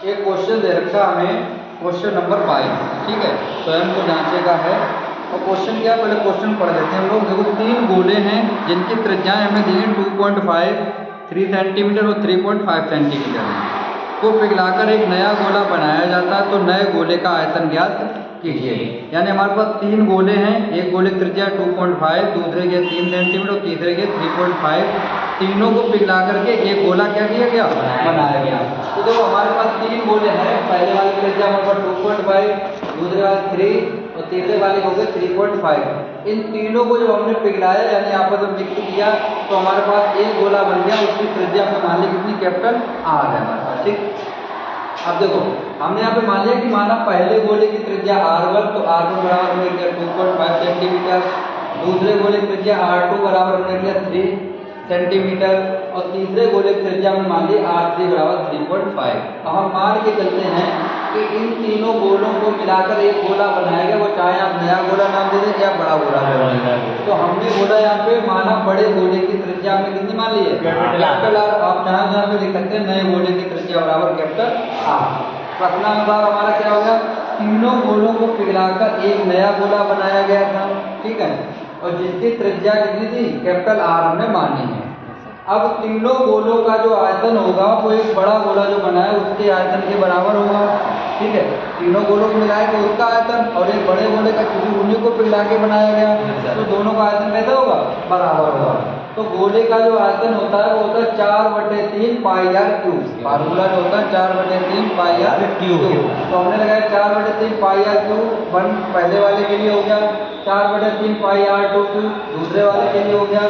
एक क्वेश्चन दे रखा हमें, क्वेश्चन नंबर 5, ठीक है, स्वयं को जांचे का है। और क्वेश्चन क्या, पहले क्वेश्चन पढ़ लेते हैं हम लोग। देखो 3 गोले हैं जिनकी त्रिज्याएं हमें दी हैं 2.5, 3 सेंटीमीटर और 3.5 सेंटीमीटर है। को पिघलाकर एक नया गोला बनाया जाता है, तो नए गोले का आयतन ज्ञात कीजिए। यानी हमारे पास 3 गोले हैं, एक गोले की त्रिज्या 2.5, दूसरे के 3 सेंटीमीटर और तीसरे के 3.5। तीनों को पिघला करके एक गोला क्या किया गया, बनाया गया। तो देखो हमारे पास 3 गोले हैं, पहले वाले की त्रिज्या हमारे पास 2.5, दूसरे वाले 3 और तीसरे वाले हो गए 3.5। इन तीनों को जब हमने पिघलाया यानी आपस में मिक्स किया तो हमारे पास एक गोला बन गया, उसकी त्रिज्या में मान ली कितनी, कैपिटल R है हमारे पास, ठीक। अब देखो हमने यहाँ पे मान लिया कि माना पहले गोले की त्रिज्या R1, तो R1 बराबर हमने लिया 2.5 सेंटीमीटर, दूसरे गोले की त्रिज्या R2 बराबर हमने लिया 3 सेंटीमीटर और तीसरे गोले की त्रिज्या में मान ली R3 बराबर 3.5। अब हम मान के चलते हैं कि इन तीनों गोलों को मिलाकर एक गोला बनाया गया, वो चाहे आप नया गोला नाम दे दें या बड़ा गोला नाम दे दें। तो हमने गोला यहाँ पे माना बड़े गोले की त्रिज्या में कितनी मान ली है, कैपिटल R। आप चाहे यहाँ पे लिख सकते हैं नए गोले की त्रिज्या बराबर कैपिटल R। प्रश्नानुसार हमारा क्या होगा, तीनों गोलों को पिघलाकर एक नया गोला बनाया गया था, ठीक है, और जिसकी त्रिज्या कितनी थी, कैपिटल R हमने मानी है। अब तीनों गोलों का जो आयतन होगा वो एक बड़ा गोला जो बना है उसके आयतन के बराबर होगा, ठीक है। तीनों गोलों को मिलाए तो उसका आयतन और एक बड़े गोले का, क्योंकि उन्हीं को पिघला के बनाया गया, तो दोनों का आयतन कैसा होगा, बराबर होगा। तो गोले का जो आयतन होता है वो होता है 4/3 पाई आर क्यूब। फार्मूला जो होता है 4/3 पाई आर क्यूब। तो हमने लगाया 4/3 पाई आर क्यूब, वन पहले वाले के लिए हो गया, 4/3 पाई आर टू क्यूब दूसरे वाले के लिए हो गया,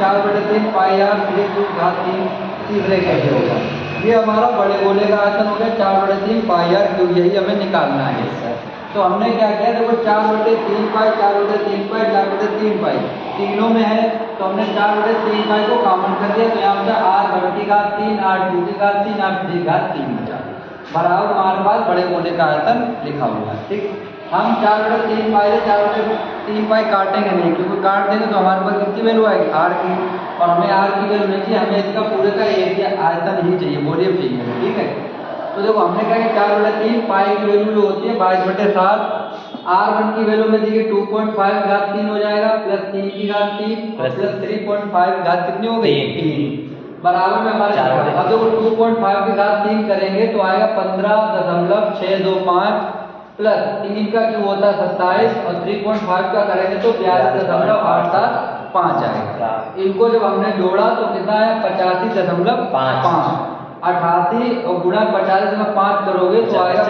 4/3 पाई आर 3 क्यूब घात 3 तीसरे के लिए हो गया। ये हमारा बड़े गोले का आयतन हो गया 4/3 पाई आर क्यूब, यही हमें निकालना है। तो हमने क्या किया, देखो 4/3 पाई, 4/3 पाई, 4/3 पाई तीनों में है, तो हमने 4/3 पाई को कॉमन कर दिया, तो यहाँ पे R1 की घात 3, R2 की घात 3, R3 की घात 3 बचा, बराबर हमारे पास बड़े गोले का आयतन लिखा हुआ है, ठीक। हम 4/3 पाई 4/3 पाई काटेंगे नहीं, क्योंकि काट देंगे तो हमारे पास कितनी वैल्यू आएगी, R की, और हमें R की वैल्यू नहीं चाहिए, हमें इसका पूरे का एरिया आयतन ही चाहिए, वॉल्यूम चाहिए, ठीक है। तो देखो हमने कहा कि 4/3 पाई की वैल्यू जो होती है 22/7, R1 की वैल्यू में देखिए 2.5 घात 3 हो जाएगा, प्लस 3 की घात 3 प्लस 3.5 घात कितनी हो गई, 3 बराबर में हमारे। अब देखो 2.5 की घात 3 करेंगे तो आएगा 15.625 प्लस 3 का क्यों होता है 27 और 3.5 का करेंगे तो 42.875 आएगा। इनको जब हमने जोड़ा तो कितना है 85.5, 88 और गुणा 50.5 करोगे तो आएगा